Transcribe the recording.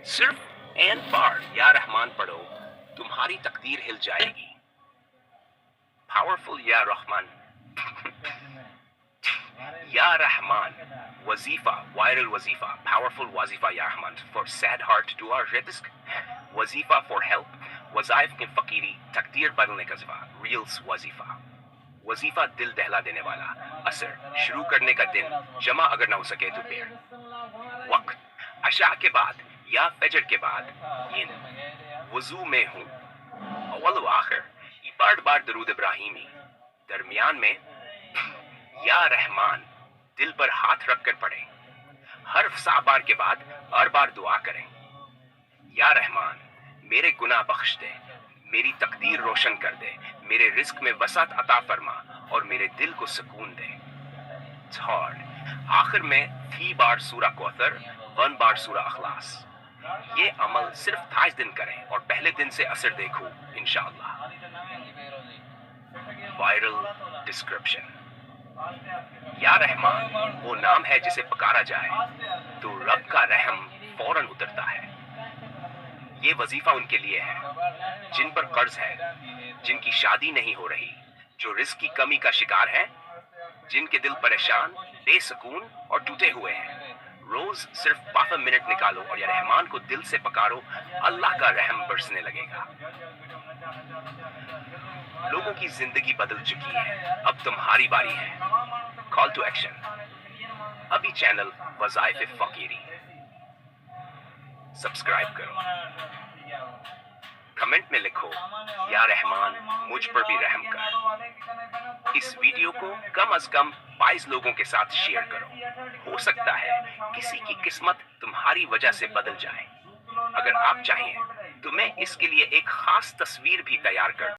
صرف این بار یا رحمان پڑھو، تمہاری تقدیر ہل جائے گی. پاورفل یا رحمان. یا رحمان وظیفہ، وائرل وظیفہ، پاورفل وظیفہ یا رحمان فار سیڈ ہارٹ دعا رزق، وظیفہ فار ہیلپ، وظائف کی فقیری، تقدیر بدلنے کا وظیفہ، ریلز وظیفہ. وظیفہ دل دہلا دینے والا. اثر شروع کرنے کا دن، جمع اگر نہ ہو سکے تو پیر. وقت عشاء کے بعد یا فجر کے بعد. ان وضو میں ہوں، اول و آخر بار بار درود ابراہیمی. درمیان میں یا رحمان دل پر ہاتھ رکھ کر پڑھیں. حرف سا بار کے بعد ہر بار دعا کریں. یا رحمان میرے گناہ بخش دے، میری تقدیر روشن کر دے، میرے رزق میں وسعت عطا فرما اور میرے دل کو سکون دے. تھرڈ آخر میں 3 بار سورہ کوثر، 1 بار سورہ اخلاص. یہ عمل صرف 28 دن کریں اور پہلے دن سے اثر دیکھو انشاءاللہ. Viral description. یا رحمان وہ نام ہے جسے پکارا جائے تو رب کا رحم فوراً اترتا ہے. یہ وظیفہ ان کے لیے ہے جن پر قرض ہے، جن کی شادی نہیں ہو رہی، جو رزق کی کمی کا شکار ہیں، جن کے دل پریشان، بے سکون اور ٹوٹے ہوئے ہیں. روز صرف 5 منٹ نکالو اور یا رحمان کو دل سے پکارو، اللہ کا رحم برسنے لگے گا. لوگوں کی زندگی بدل چکی ہے، اب تمہاری باری ہے. Call to action. ابھی چینل وظائف فقیری سبسکرائب کرو. کمنٹ میں لکھو یا رحمان مجھ پر بھی رحم کر. اس ویڈیو کو کم از کم 22 لوگوں کے ساتھ شیئر کرو. ہو سکتا ہے کسی کی قسمت تمہاری وجہ سے بدل جائے. اگر آپ چاہیں تو میں اس کے لیے ایک خاص تصویر بھی تیار کر